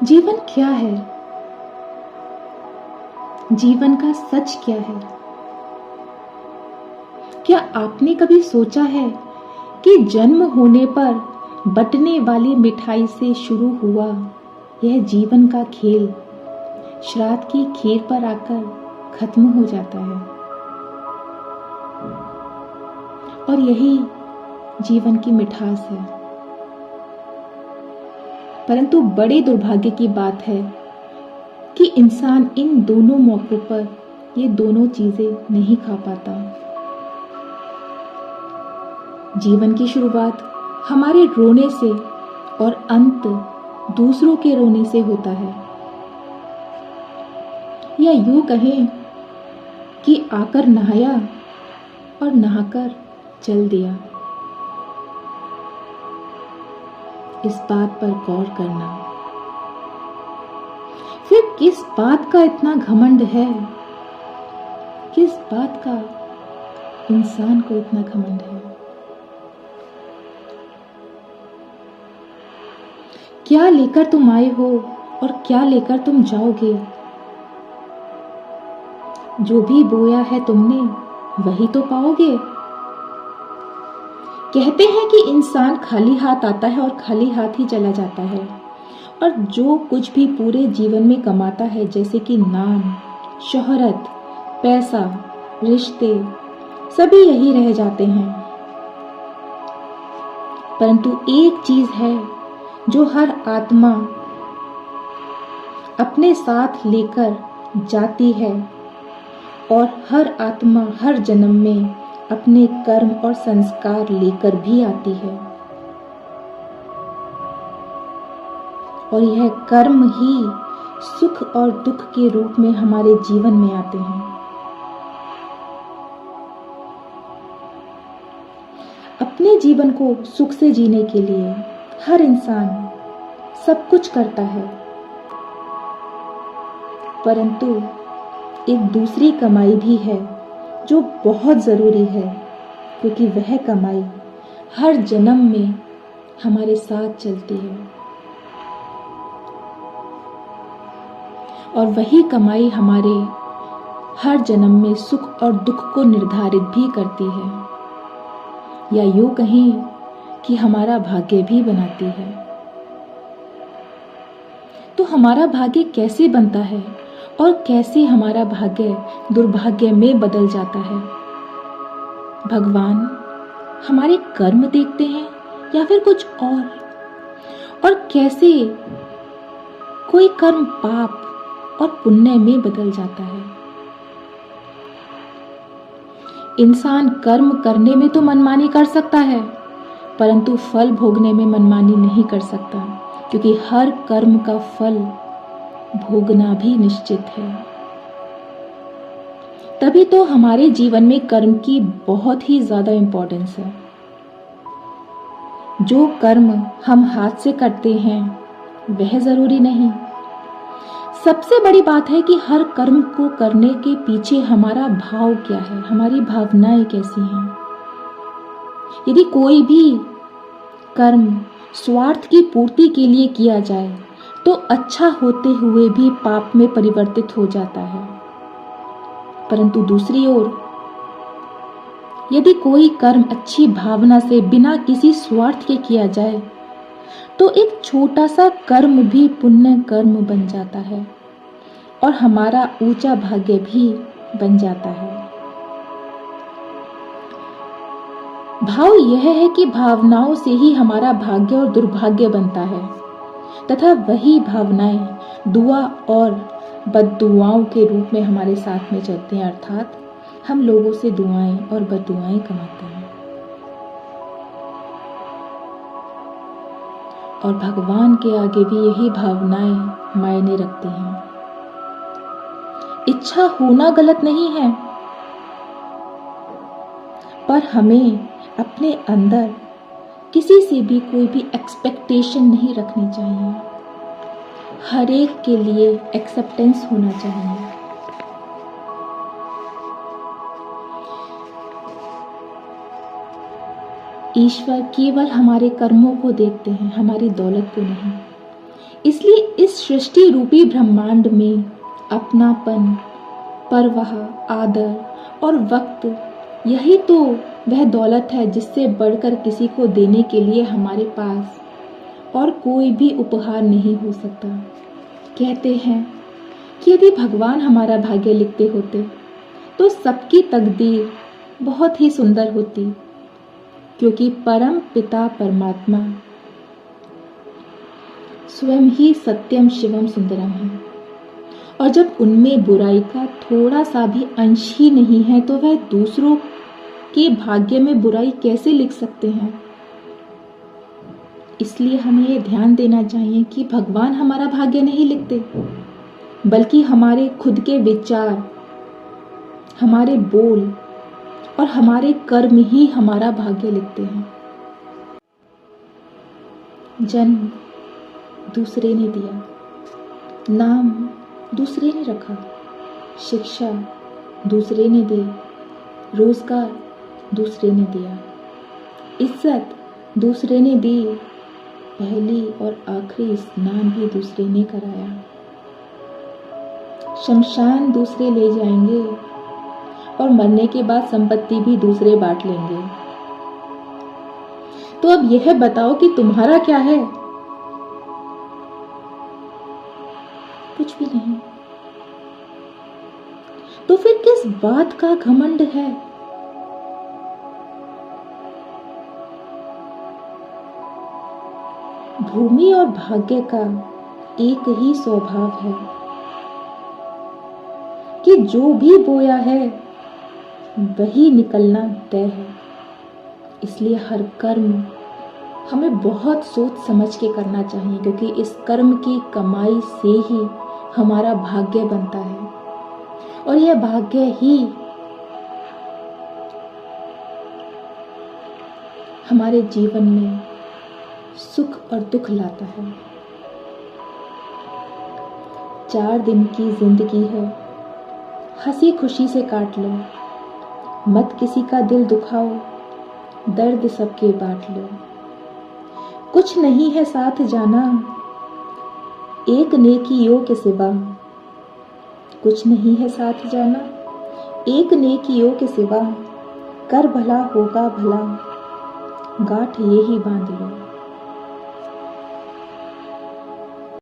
जीवन क्या है? जीवन का सच क्या है? क्या आपने कभी सोचा है कि जन्म होने पर बंटने वाली मिठाई से शुरू हुआ यह जीवन का खेल श्राद्ध की खीर पर आकर खत्म हो जाता है, और यही जीवन की मिठास है। परंतु बड़े दुर्भाग्य की बात है कि इंसान इन दोनों मौकों पर ये दोनों चीजें नहीं खा पाता। जीवन की शुरुआत हमारे रोने से और अंत दूसरों के रोने से होता है, या यूं कहें कि आकर नहाया और नहाकर चल दिया। इस बात पर गौर करना। फिर किस बात का इतना घमंड है? किस बात का इंसान को इतना घमंड है? क्या लेकर तुम आए हो और क्या लेकर तुम जाओगे? जो भी बोया है तुमने वही तो पाओगे। कहते हैं कि इंसान खाली हाथ आता है और खाली हाथ ही चला जाता है, और जो कुछ भी पूरे जीवन में कमाता है, जैसे कि नाम, शोहरत, पैसा, रिश्ते, सभी यही रह जाते हैं। परंतु एक चीज है जो हर आत्मा अपने साथ लेकर जाती है, और हर आत्मा हर जन्म में अपने कर्म और संस्कार लेकर भी आती है, और यह कर्म ही सुख और दुख के रूप में हमारे जीवन में आते हैं। अपने जीवन को सुख से जीने के लिए हर इंसान सब कुछ करता है, परंतु एक दूसरी कमाई भी है जो बहुत जरूरी है, क्योंकि वह कमाई हर जन्म में हमारे साथ चलती है, और वही कमाई हमारे हर जन्म में सुख और दुख को निर्धारित भी करती है, या यूं कहें कि हमारा भाग्य भी बनाती है। तो हमारा भाग्य कैसे बनता है और कैसे हमारा भाग्य दुर्भाग्य में बदल जाता है? भगवान हमारे कर्म देखते हैं या फिर कुछ और कैसे कोई कर्म पाप और पुण्य में बदल जाता है? इंसान कर्म करने में तो मनमानी कर सकता है, परंतु फल भोगने में मनमानी नहीं कर सकता, क्योंकि हर कर्म का फल भोगना भी निश्चित है। तभी तो हमारे जीवन में कर्म की बहुत ही ज्यादा इंपॉर्टेंस है। जो कर्म हम हाथ से करते हैं वह जरूरी नहीं। सबसे बड़ी बात है कि हर कर्म को करने के पीछे हमारा भाव क्या है, हमारी भावनाएं कैसी हैं। यदि कोई भी कर्म स्वार्थ की पूर्ति के लिए किया जाए तो अच्छा होते हुए भी पाप में परिवर्तित हो जाता है, परंतु दूसरी ओर यदि कोई कर्म अच्छी भावना से बिना किसी स्वार्थ के किया जाए तो एक छोटा सा कर्म भी पुण्य कर्म बन जाता है, और हमारा ऊंचा भाग्य भी बन जाता है। भाव यह है कि भावनाओं से ही हमारा भाग्य और दुर्भाग्य बनता है, तथा वही भावनाएं दुआ और बद्दुआओं के रूप में हमारे साथ में चलते हैं, अर्थात हम लोगों से दुआएं और बद्दुआएं कमाते हैं। और भगवान के आगे भी यही भावनाएं मायने रखती हैं। इच्छा होना गलत नहीं है, पर हमें अपने अंदर किसी से भी कोई भी एक्सपेक्टेशन नहीं रखनी चाहिए। हर एक के लिए एक्सेप्टेंस होना चाहिए। ईश्वर केवल हमारे कर्मों को देखते हैं, हमारी दौलत को नहीं। इसलिए इस सृष्टि रूपी ब्रह्मांड में अपनापन, परवाह, आदर और वक्त, यही तो वह दौलत है जिससे बढ़कर किसी को देने के लिए हमारे पास और कोई भी उपहार नहीं हो सकता। कहते हैं कि यदि भगवान हमारा भाग्य लिखते होते तो सबकी तकदीर बहुत ही सुंदर होती, क्योंकि परम पिता परमात्मा स्वयं ही सत्यम शिवम सुंदरम है, और जब उनमें बुराई का थोड़ा सा भी अंश ही नहीं है तो वह दूसरों के भाग्य में बुराई कैसे लिख सकते हैं। इसलिए हमें ये ध्यान देना चाहिए कि भगवान हमारा भाग्य नहीं लिखते, बल्कि हमारे खुद के विचार, हमारे बोल और हमारे कर्म ही हमारा भाग्य लिखते हैं। जन्म दूसरे ने दिया, नाम दूसरे ने रखा, शिक्षा दूसरे ने दी, रोजगार दूसरे ने दिया, इज्जत दूसरे ने दी, पहली और आखिरी स्नान भी दूसरे ने कराया, शमशान दूसरे ले जाएंगे और मरने के बाद संपत्ति भी दूसरे बांट लेंगे। तो अब यह बताओ कि तुम्हारा क्या है? कुछ भी नहीं। तो फिर किस बात का घमंड है? भूमि और भाग्य का एक ही स्वभाव है कि जो भी बोया है वही निकलना तय है। इसलिए हर कर्म हमें बहुत सोच समझ के करना चाहिए, क्योंकि इस कर्म की कमाई से ही हमारा भाग्य बनता है, और यह भाग्य ही हमारे जीवन में सुख और दुख लाता है। 4 दिन की जिंदगी है, हंसी खुशी से काट लो, मत किसी का दिल दुखाओ, दर्द सबके बांट लो। कुछ नहीं है साथ जाना, एक नेकियों के सिवा। कुछ नहीं है साथ जाना, एक नेकियों के सिवा। कर भला होगा भला, गांठ ये ही बांध लो।